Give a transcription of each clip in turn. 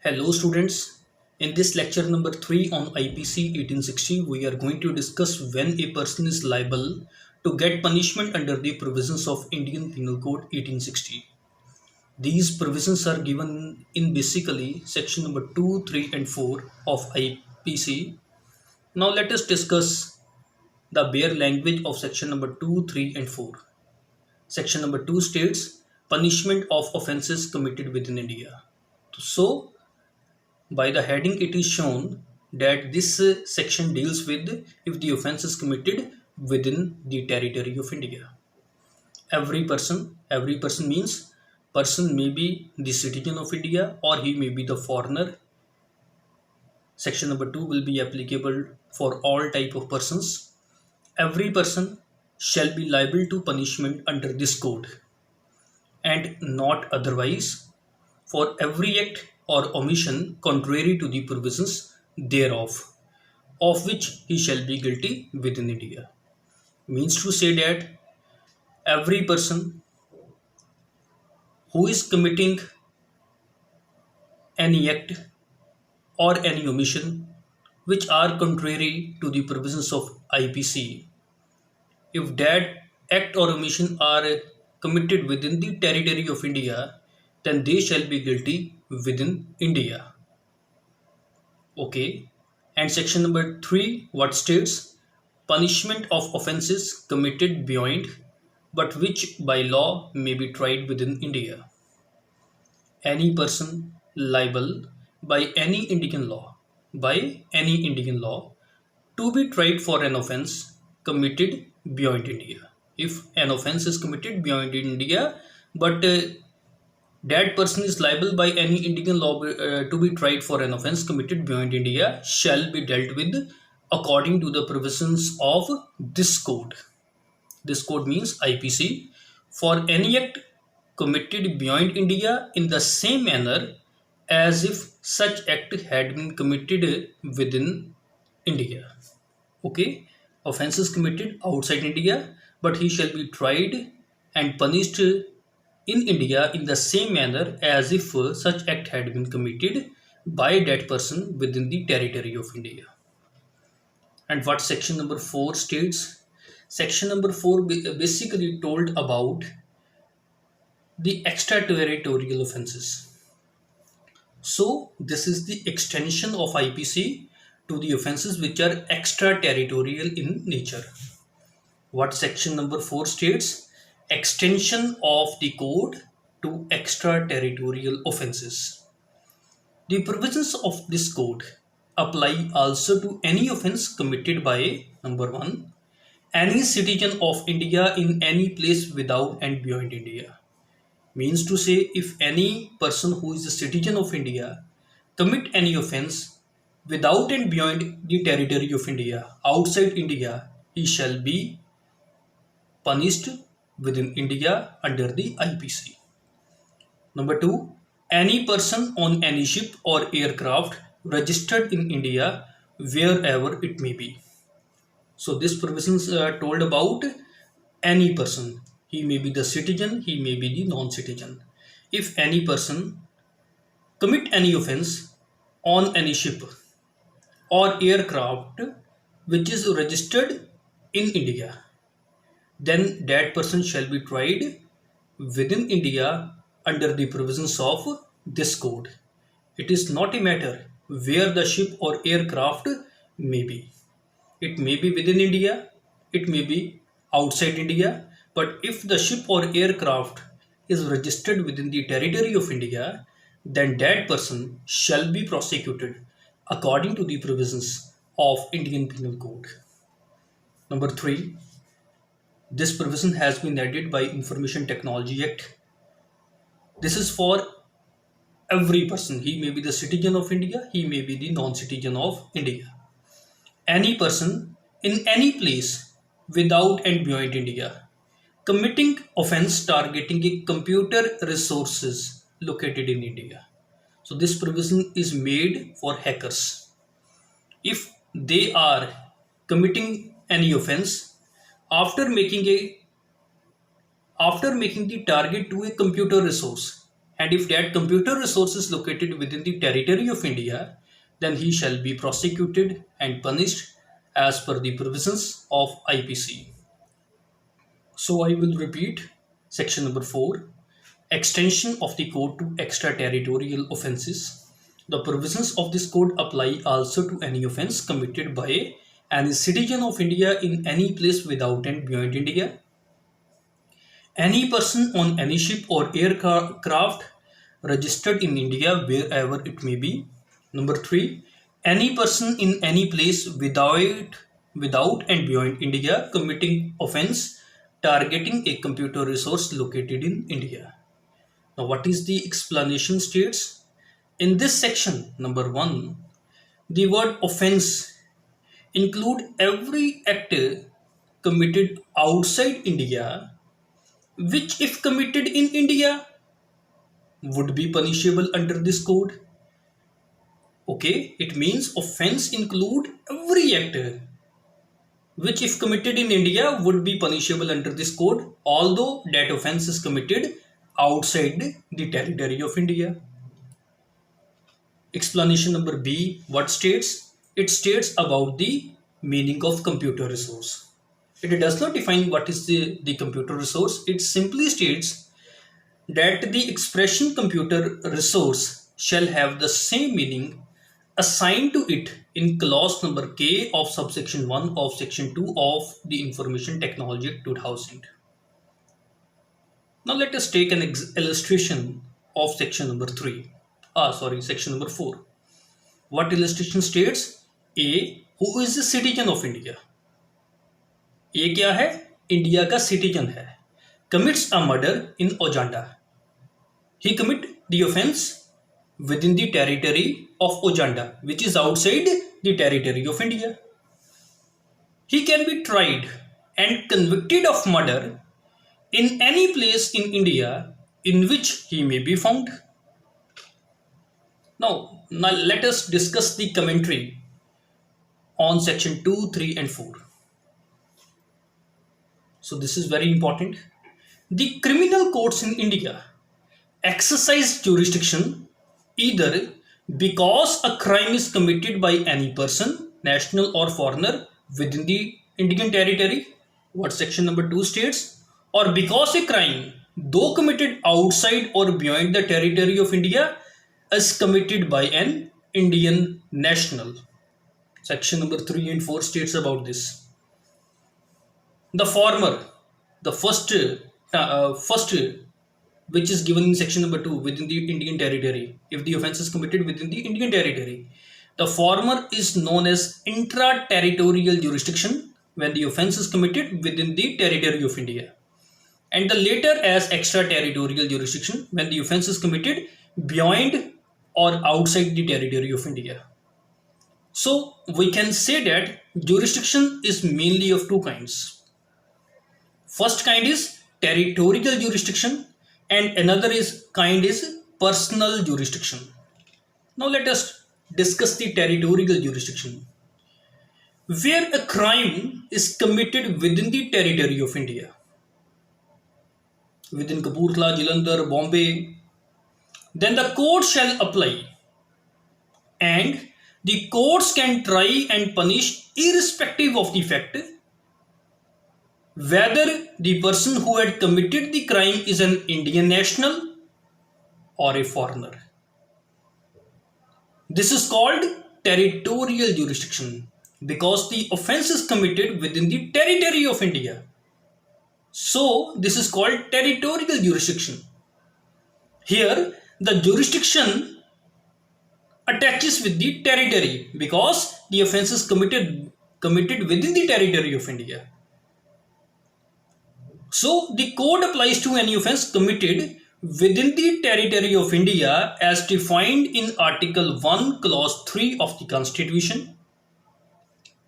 Hello students, in this lecture number 3 on IPC 1860, we are going to discuss when a person is liable to get punishment under the provisions of Indian Penal Code 1860. These provisions are given in basically section number 2, 3 and 4 of IPC. Now let us discuss the bare language of section number 2, 3 and 4. Section number 2 states punishment of offences committed within India. So by the heading it is shown that this section deals with if the offence is committed within the territory of India. Every person means person may be the citizen of India or he may be the foreigner. Section number 2 will be applicable for all type of persons. Every person shall be liable to punishment under this code and not otherwise for every act or omission contrary to the provisions thereof, of which he shall be guilty within India. Means to say that every person who is committing any act or any omission which are contrary to the provisions of IPC, if that act or omission are committed within the territory of India, then they shall be guilty within India. Okay. And section number 3 what states punishment of offences committed beyond but which by law may be tried within India. Any person liable by any Indian law to be tried for an offence committed beyond India. If an offence is committed beyond India, but that person is liable by any Indian law to be tried for an offence committed beyond India shall be dealt with according to the provisions of this code. This code means IPC for any act committed beyond India in the same manner as if such act had been committed within India. Okay, offence is committed outside India, but he shall be tried and punished in India in the same manner as if such act had been committed by that person within the territory of India. And what section number 4 states? Section number 4 basically told about the extraterritorial offences. So this is the extension of IPC to the offences which are extraterritorial in nature. What section number 4 states? Extension of the code to extraterritorial offences. The provisions of this code apply also to any offence committed by number 1, any citizen of India in any place without and beyond India. Means to say if any person who is a citizen of India commit any offence without and beyond the territory of India, outside India, he shall be punished within India under the IPC. Number 2, any person on any ship or aircraft registered in India wherever it may be. So this provisions are told about any person. He may be the citizen, he may be the non-citizen. If any person commit any offence on any ship or aircraft which is registered in India, then that person shall be tried within India under the provisions of this code. It is not a matter where the ship or aircraft may be. It may be within India, it may be outside India, but if the ship or aircraft is registered within the territory of India, then that person shall be prosecuted according to the provisions of Indian Penal Code. Number 3, this provision has been added by Information Technology Act. This is for every person. He may be the citizen of India, he may be the non-citizen of India. Any person in any place without and beyond India committing offence targeting a computer resources located in India. So this provision is made for hackers. If they are committing any offence after making the target to a computer resource, and if that computer resource is located within the territory of India, then he shall be prosecuted and punished as per the provisions of IPC. So I will repeat section number 4, extension of the code to extraterritorial offences. The provisions of this code apply also to any offence committed by any citizen of India in any place without and beyond India, any person on any ship or aircraft registered in India wherever it may be. Number 3, any person in any place without and beyond India committing offence targeting a computer resource located in India. Now, what is the explanation states? In this section, number 1, the word offense include every act committed outside India, which if committed in India would be punishable under this code. Okay, it means offense include every act which if committed in India would be punishable under this code, although that offense is committed outside the territory of India. Explanation number B, what states? It states about the meaning of computer resource. It does not define what is the computer resource. It simply states that the expression computer resource shall have the same meaning assigned to it in clause number K of subsection 1 of section 2 of the Information Technology Act 2000. Now let us take an illustration of section number 3. Section number 4. What illustration states? A, who is a citizen of India. A क्या है? India का citizen है. Commits a murder in Uganda. He commit the offense within the territory of Uganda, which is outside the territory of India. He can be tried and convicted of murder in any place in India in which he may be found. Now let us discuss the commentary on section 2, 3 and 4. So this is very important. The criminal courts in India exercise jurisdiction either because a crime is committed by any person, national or foreigner, within the Indian territory, what section number 2 states, or because a crime, though committed outside or beyond the territory of India, is committed by an Indian national. Section number 3 and 4 states about this. The former, the first which is given in section number 2, within the Indian territory, if the offense is committed within the Indian territory, the former is known as intra-territorial jurisdiction when the offense is committed within the territory of India, and the later as extraterritorial jurisdiction when the offense is committed beyond or outside the territory of India. So we can say that jurisdiction is mainly of two kinds. First kind is territorial jurisdiction and another kind is personal jurisdiction. Now let us discuss the territorial jurisdiction. Where a crime is committed within the territory of India, within Kapurthala, Jalandhar, Bombay, then the court shall apply and the courts can try and punish irrespective of the fact whether the person who had committed the crime is an Indian national or a foreigner. This is called territorial jurisdiction because the offense is committed within the territory of India. So this is called territorial jurisdiction. Here the jurisdiction attaches with the territory because the offense is committed within the territory of India. So the code applies to any offense committed within the territory of India as defined in Article 1, Clause 3 of the Constitution.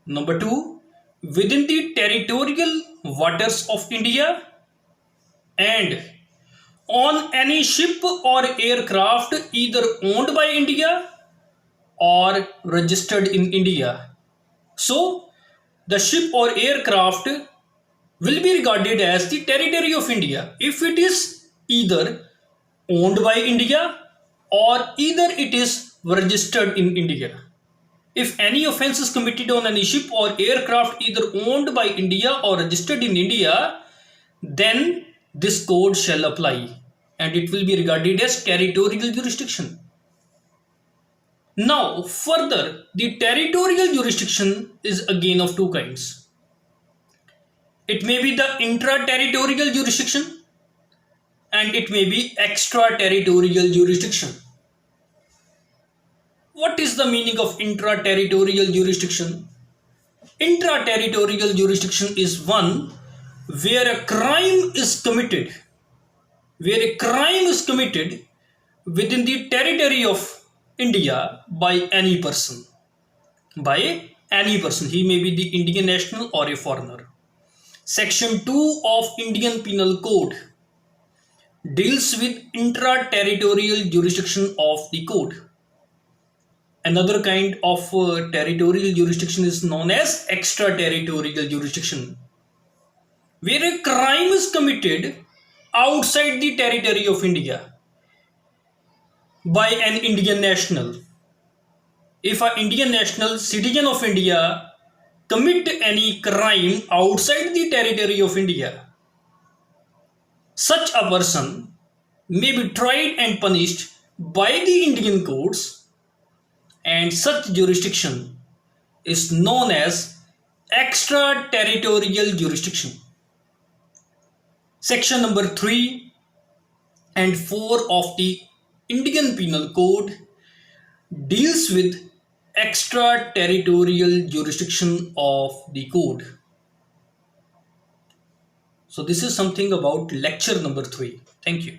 Number 2, within the territorial waters of India and on any ship or aircraft either owned by India or registered in India. So the ship or aircraft will be regarded as the territory of India if it is either owned by India or either it is registered in India. If any offense is committed on any ship or aircraft either owned by India or registered in India, then this code shall apply and it will be regarded as territorial jurisdiction. Now, further, the territorial jurisdiction is again of two kinds. It may be the intra-territorial jurisdiction and it may be extraterritorial jurisdiction. What is the meaning of intra-territorial jurisdiction? Intra-territorial jurisdiction is one where a crime is committed, within the territory of India by any person. He may be the Indian national or a foreigner. Section 2 of Indian Penal Code deals with intra-territorial jurisdiction of the code. Another kind of territorial jurisdiction is known as extraterritorial jurisdiction, where a crime is committed outside the territory of India by an Indian national. If an Indian national, citizen of India, commit any crime outside the territory of India, such a person may be tried and punished by the Indian courts, and such jurisdiction is known as extraterritorial jurisdiction. Section number 3 and 4 of the Indian Penal Code deals with extraterritorial jurisdiction of the code. So this is something about lecture number 3. Thank you.